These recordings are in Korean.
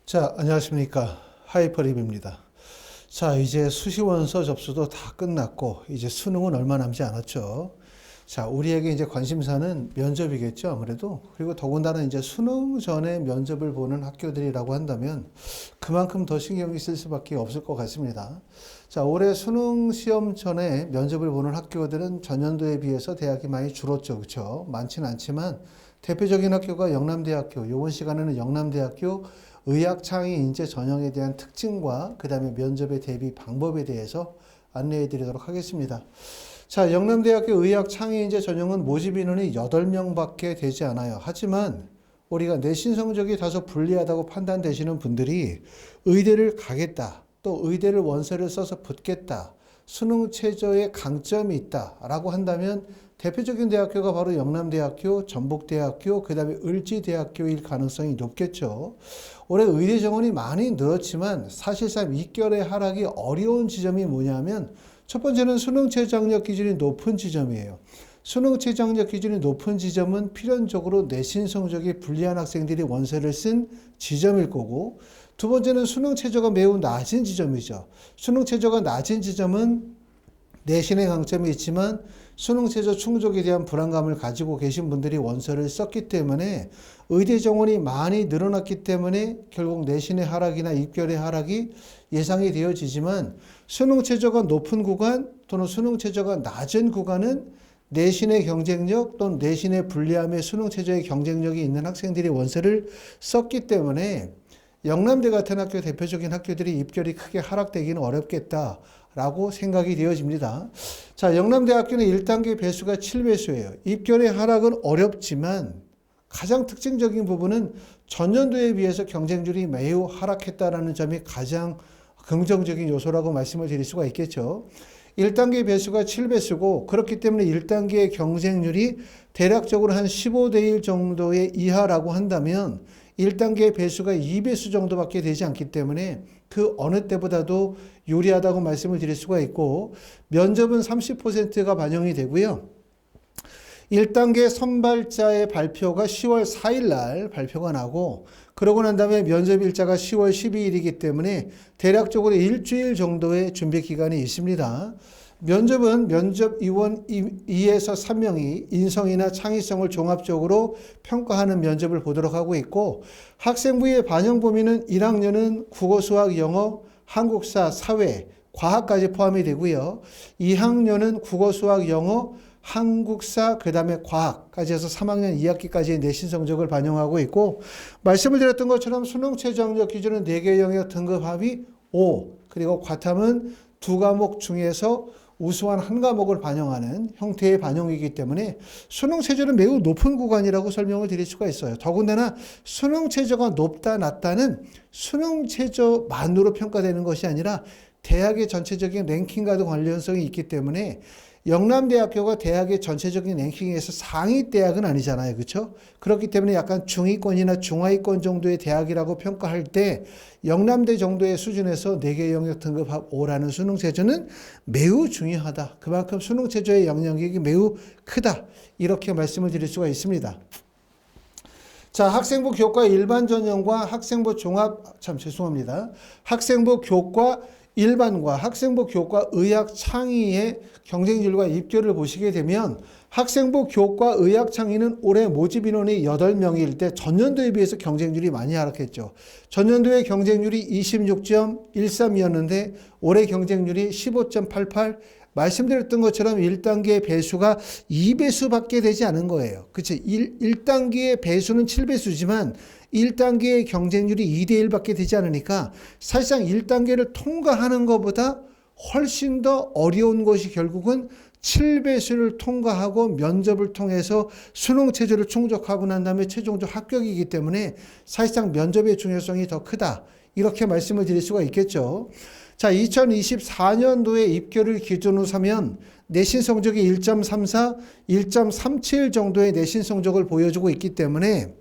자, 안녕하십니까. 하이퍼립입니다. 자, 이제 수시원서 접수도 다 끝났고, 이제 수능은 얼마 남지 않았죠. 자, 우리에게 이제 관심사는 면접이겠죠, 아무래도. 그리고 더군다나 이제 수능 전에 면접을 보는 학교들이라고 한다면 그만큼 더 신경이 쓸 수밖에 없을 것 같습니다. 자, 올해 수능 시험 전에 면접을 보는 학교들은 전년도에 비해서 대학이 많이 줄었죠, 그렇죠? 많지는 않지만 대표적인 학교가 영남대학교, 이번 시간에는 영남대학교 의학창의인재 전형에 대한 특징과 그 다음에 면접의 대비 방법에 대해서 안내해 드리도록 하겠습니다. 자, 영남대학교 의학창의인재 전형은 모집 인원이 8명밖에 되지 않아요. 하지만 우리가 내신 성적이 다소 불리하다고 판단되시는 분들이 의대를 가겠다, 또 의대를 원서를 써서 붙겠다, 수능 최저의 강점이 있다라고 한다면 대표적인 대학교가 바로 영남대학교, 전북대학교, 그 다음에 을지대학교일 가능성이 높겠죠. 올해 의대 정원이 많이 늘었지만 사실상 입결의 하락이 어려운 지점이 뭐냐면 첫 번째는 수능 최저학력 기준이 높은 지점이에요. 수능 최저학력 기준이 높은 지점은 필연적으로 내신 성적이 불리한 학생들이 원서를 쓴 지점일 거고, 두 번째는 수능 최저가 매우 낮은 지점이죠. 수능 최저가 낮은 지점은 내신의 강점이 있지만 수능 최저 충족에 대한 불안감을 가지고 계신 분들이 원서를 썼기 때문에 의대 정원이 많이 늘어났기 때문에 결국 내신의 하락이나 입결의 하락이 예상이 되어지지만 수능 최저가 높은 구간 또는 수능 최저가 낮은 구간은 내신의 경쟁력 또는 내신의 불리함에 수능 최저의 경쟁력이 있는 학생들이 원서를 썼기 때문에 영남대 같은 학교 대표적인 학교들이 입결이 크게 하락되기는 어렵겠다라고 생각이 되어집니다. 자, 영남대학교는 1단계 배수가 7배수예요. 입결의 하락은 어렵지만 가장 특징적인 부분은 전년도에 비해서 경쟁률이 매우 하락했다라는 점이 가장 긍정적인 요소라고 말씀을 드릴 수가 있겠죠. 1단계 배수가 7배수고 그렇기 때문에 1단계의 경쟁률이 대략적으로 한 15대 1 정도의 이하라고 한다면 1단계 배수가 2배수 정도밖에 되지 않기 때문에 그 어느 때보다도 유리하다고 말씀을 드릴 수가 있고, 면접은 30%가 반영이 되고요. 1단계 선발자의 발표가 10월 4일 날 발표가 나고, 그러고 난 다음에 면접 일자가 10월 12일이기 때문에 대략적으로 일주일 정도의 준비 기간이 있습니다. 면접은 면접위원 2에서 3명이 인성이나 창의성을 종합적으로 평가하는 면접을 보도록 하고 있고, 학생부의 반영 범위는 1학년은 국어, 수학, 영어, 한국사, 사회, 과학까지 포함이 되고요. 2학년은 국어, 수학, 영어, 한국사, 그 다음에 과학까지 해서 3학년 2학기까지의 내신 성적을 반영하고 있고, 말씀을 드렸던 것처럼 수능 최저학력 기준은 4개 영역 등급 합이 5, 그리고 과탐은 2과목 중에서 우수한 한 과목을 반영하는 형태의 반영이기 때문에 수능 최저는 매우 높은 구간이라고 설명을 드릴 수가 있어요. 더군다나 수능 최저가 높다 낮다는 수능 최저만으로 평가되는 것이 아니라 대학의 전체적인 랭킹과도 관련성이 있기 때문에 영남대학교가 대학의 전체적인 랭킹에서 상위 대학은 아니잖아요. 그렇죠? 그렇기 때문에 약간 중위권이나 중하위권 정도의 대학이라고 평가할 때 영남대 정도의 수준에서 4개 영역 등급 합 5라는 수능 최저는 매우 중요하다. 그만큼 수능 최저의 영향력이 매우 크다. 이렇게 말씀을 드릴 수가 있습니다. 자, 학생부 교과 일반 전형과 학생부 학생부 교과 일반과 학생부 교과 의학 창의의 경쟁률과 입결을 보시게 되면 학생부 교과 의학 창의는 올해 모집 인원이 8명일 때 전년도에 비해서 경쟁률이 많이 하락했죠. 전년도의 경쟁률이 26.13이었는데 올해 경쟁률이 15.88, 말씀드렸던 것처럼 1단계 배수가 2배수밖에 되지 않은 거예요. 그치? 1단계의 배수는 7배수지만 1단계의 경쟁률이 2대 1밖에 되지 않으니까 사실상 1단계를 통과하는 것보다 훨씬 더 어려운 것이 결국은 7배수를 통과하고 면접을 통해서 수능 최저를 충족하고 난 다음에 최종적 합격이기 때문에 사실상 면접의 중요성이 더 크다. 이렇게 말씀을 드릴 수가 있겠죠. 자, 2024년도에 입결을 기준으로 삼면 내신 성적이 1.34, 1.37 정도의 내신 성적을 보여주고 있기 때문에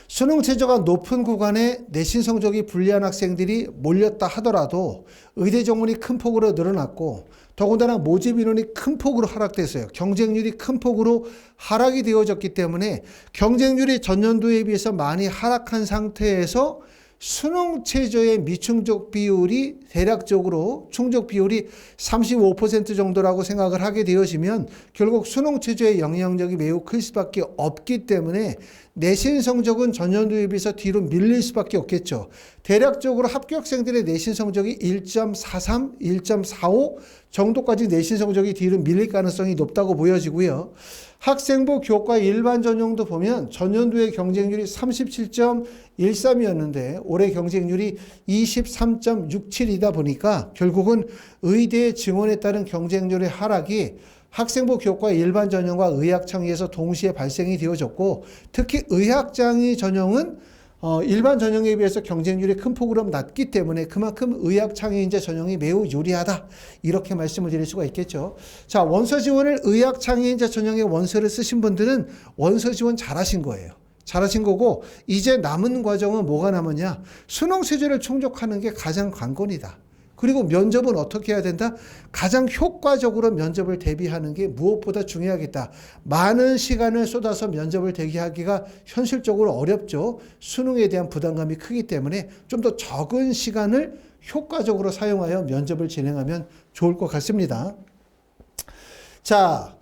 수능 최저가 높은 구간에 내신 성적이 불리한 학생들이 몰렸다 하더라도 의대 정원이 큰 폭으로 늘어났고, 더군다나 모집 인원이 큰 폭으로 하락됐어요. 경쟁률이 큰 폭으로 하락이 되어졌기 때문에 경쟁률이 전년도에 비해서 많이 하락한 상태에서 수능 최저의 미충족 비율이 대략적으로 충족 비율이 35% 정도라고 생각을 하게 되어지면 결국 수능 최저의 영향력이 매우 클 수밖에 없기 때문에 내신 성적은 전년도에 비해서 뒤로 밀릴 수밖에 없겠죠. 대략적으로 합격생들의 내신 성적이 1.43, 1.45 정도까지 내신 성적이 뒤로 밀릴 가능성이 높다고 보여지고요. 학생부 교과 일반 전형도 보면 전년도의 경쟁률이 37.13이었는데 올해 경쟁률이 23.67이다 보니까 결국은 의대 증원에 따른 경쟁률의 하락이 학생부 교과 일반 전형과 의학창의에서 동시에 발생이 되어졌고 특히 의학창의 전형은 일반 전형에 비해서 경쟁률이 큰 폭으로 낮기 때문에 그만큼 의학창의인재 전형이 매우 유리하다. 이렇게 말씀을 드릴 수가 있겠죠. 자, 원서 지원을 의학창의인재 전형의 원서를 쓰신 분들은 원서 지원 잘하신 거예요. 잘하신 거고 이제 남은 과정은 뭐가 남았냐. 수능 최저를 충족하는 게 가장 관건이다. 그리고 면접은 어떻게 해야 된다? 가장 효과적으로 면접을 대비하는 게 무엇보다 중요하겠다. 많은 시간을 쏟아서 면접을 대비하기가 현실적으로 어렵죠. 수능에 대한 부담감이 크기 때문에 좀 더 적은 시간을 효과적으로 사용하여 면접을 진행하면 좋을 것 같습니다. 자,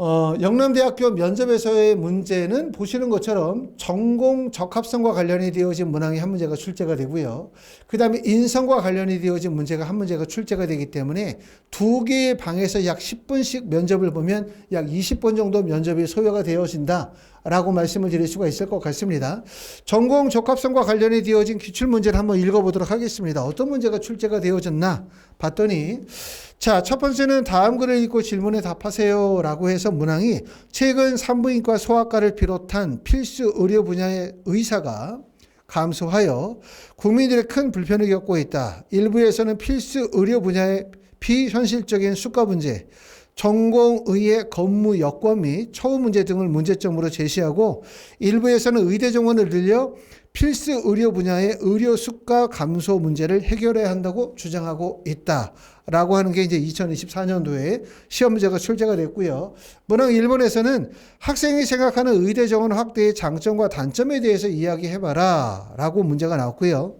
영남대학교 면접에서의 문제는 보시는 것처럼 전공 적합성과 관련이 되어진 문항이 한 문제가 출제가 되고요. 그 다음에 인성과 관련이 되어진 문제가 한 문제가 출제가 되기 때문에 두 개의 방에서 약 10분씩 면접을 보면 약 20분 정도 면접이 소요가 되어진다. 라고 말씀을 드릴 수가 있을 것 같습니다. 전공 적합성과 관련이 되어진 기출문제를 한번 읽어보도록 하겠습니다. 어떤 문제가 출제가 되어졌나 봤더니 자, 첫 번째는 다음 글을 읽고 질문에 답하세요 라고 해서 문항이 최근 산부인과 소아과를 비롯한 필수 의료 분야의 의사가 감소하여 국민들의 큰 불편을 겪고 있다. 일부에서는 필수 의료 분야의 비현실적인 수가 문제, 전공의의 근무 여건 및 처우 문제 등을 문제점으로 제시하고 일부에서는 의대 정원을 늘려 필수 의료 분야의 의료 수가 감소 문제를 해결해야 한다고 주장하고 있다라고 하는 게 이제 2024년도에 시험 문제가 출제가 됐고요. 문항 1번에서는 학생이 생각하는 의대 정원 확대의 장점과 단점에 대해서 이야기해봐라 라고 문제가 나왔고요.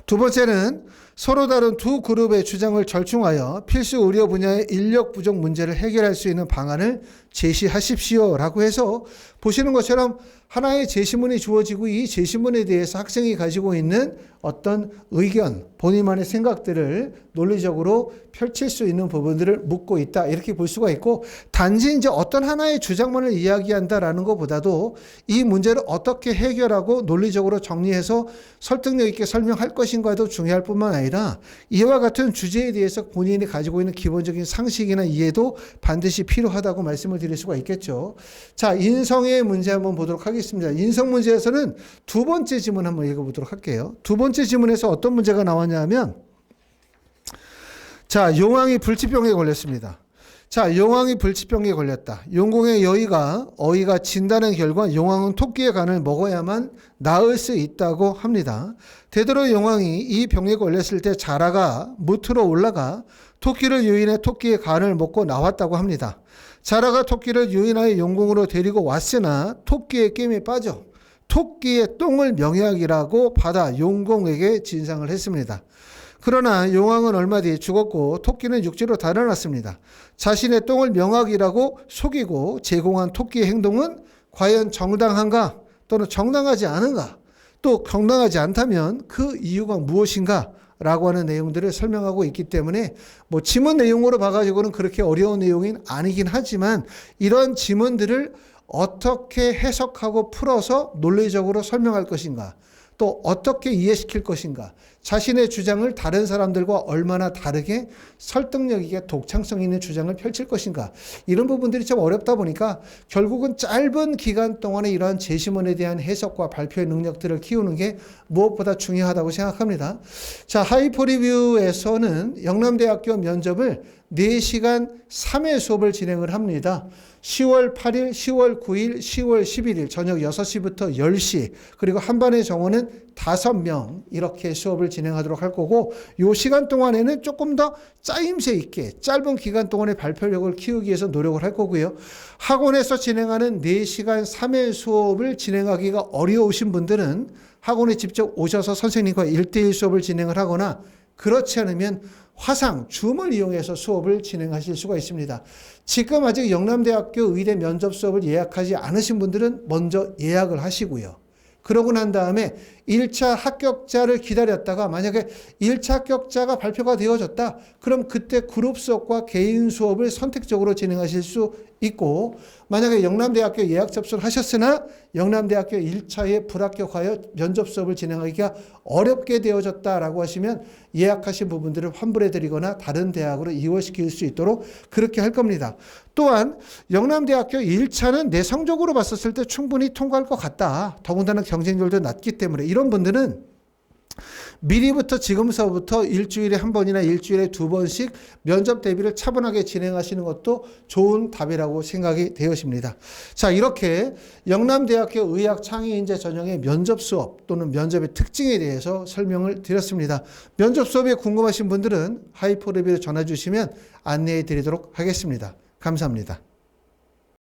두 번째는 서로 다른 두 그룹의 주장을 절충하여 필수 의료 분야의 인력 부족 문제를 해결할 수 있는 방안을 제시하십시오라고 해서 보시는 것처럼 하나의 제시문이 주어지고 이 제시문에 대해서 학생이 가지고 있는 어떤 의견, 본인만의 생각들을 논리적으로 펼칠 수 있는 부분들을 묻고 있다. 이렇게 볼 수가 있고 단지 이제 어떤 하나의 주장만을 이야기한다라는 것보다도 이 문제를 어떻게 해결하고 논리적으로 정리해서 설득력 있게 설명할 것인가도 중요할 뿐만 아니라 이와 같은 주제에 대해서 본인이 가지고 있는 기본적인 상식이나 이해도 반드시 필요하다고 말씀을 드릴 수가 있겠죠. 자, 인성의 문제 한번 보도록 하겠습니다. 인성 문제에서는 두 번째 지문 한번 읽어보도록 할게요. 두 번째 지문에서 어떤 문제가 나왔냐 하면 자, 용왕이 불치병에 걸렸습니다. 자, 용왕이 불치병에 걸렸다. 용궁의 어이가 진단한 결과 용왕은 토끼의 간을 먹어야만 나을 수 있다고 합니다. 되도록 용왕이 이 병에 걸렸을 때 자라가 무트로 올라가 토끼를 유인해 토끼의 간을 먹고 나왔다고 합니다. 자라가 토끼를 유인하여 용궁으로 데리고 왔으나 토끼의 깸에 빠져 토끼의 똥을 명약이라고 받아 용궁에게 진상을 했습니다. 그러나 용왕은 얼마 뒤에 죽었고 토끼는 육지로 달아났습니다. 자신의 똥을 명약이라고 속이고 제공한 토끼의 행동은 과연 정당한가 또는 정당하지 않은가 또 정당하지 않다면 그 이유가 무엇인가 라고 하는 내용들을 설명하고 있기 때문에 뭐 지문 내용으로 봐가지고는 그렇게 어려운 내용이 아니긴 하지만 이런 지문들을 어떻게 해석하고 풀어서 논리적으로 설명할 것인가 또 어떻게 이해시킬 것인가 자신의 주장을 다른 사람들과 얼마나 다르게 설득력 있게 독창성 있는 주장을 펼칠 것인가 이런 부분들이 좀 어렵다 보니까 결국은 짧은 기간 동안에 이러한 제시문에 대한 해석과 발표의 능력들을 키우는 게 무엇보다 중요하다고 생각합니다. 자, 하이퍼리뷰에서는 영남대학교 면접을 4시간 3회 수업을 진행을 합니다. 10월 8일, 10월 9일, 10월 11일 저녁 6시부터 10시 그리고 한 반의 정원은 5명 이렇게 수업을 진행하도록 할 거고 이 시간 동안에는 조금 더 짜임새 있게 짧은 기간 동안의 발표력을 키우기 위해서 노력을 할 거고요. 학원에서 진행하는 4시간 3회 수업을 진행하기가 어려우신 분들은 학원에 직접 오셔서 선생님과 1대1 수업을 진행을 하거나 그렇지 않으면 화상, 줌을 이용해서 수업을 진행하실 수가 있습니다. 지금 아직 영남대학교 의대 면접 수업을 예약하지 않으신 분들은 먼저 예약을 하시고요. 그러고 난 다음에 1차 합격자를 기다렸다가 만약에 1차 합격자가 발표가 되어졌다. 그럼 그때 그룹 수업과 개인 수업을 선택적으로 진행하실 수 있고, 만약에 영남대학교 예약 접수를 하셨으나 영남대학교 1차에 불합격하여 면접 수업을 진행하기가 어렵게 되어졌다라고 하시면 예약하신 부분들을 환불해 드리거나 다른 대학으로 이월시킬 수 있도록 그렇게 할 겁니다. 또한 영남대학교 1차는 내 성적으로 봤었을 때 충분히 통과할 것 같다. 더군다나 경쟁률도 낮기 때문에 이런 분들은 미리부터 지금서부터 일주일에 한 번이나 일주일에 두 번씩 면접 대비를 차분하게 진행하시는 것도 좋은 답이라고 생각이 되어집니다. 자, 이렇게 영남대학교 의학창의인재 전형의 면접 수업 또는 면접의 특징에 대해서 설명을 드렸습니다. 면접 수업에 궁금하신 분들은 하이퍼 리뷰에 전화 주시면 안내해 드리도록 하겠습니다. 감사합니다.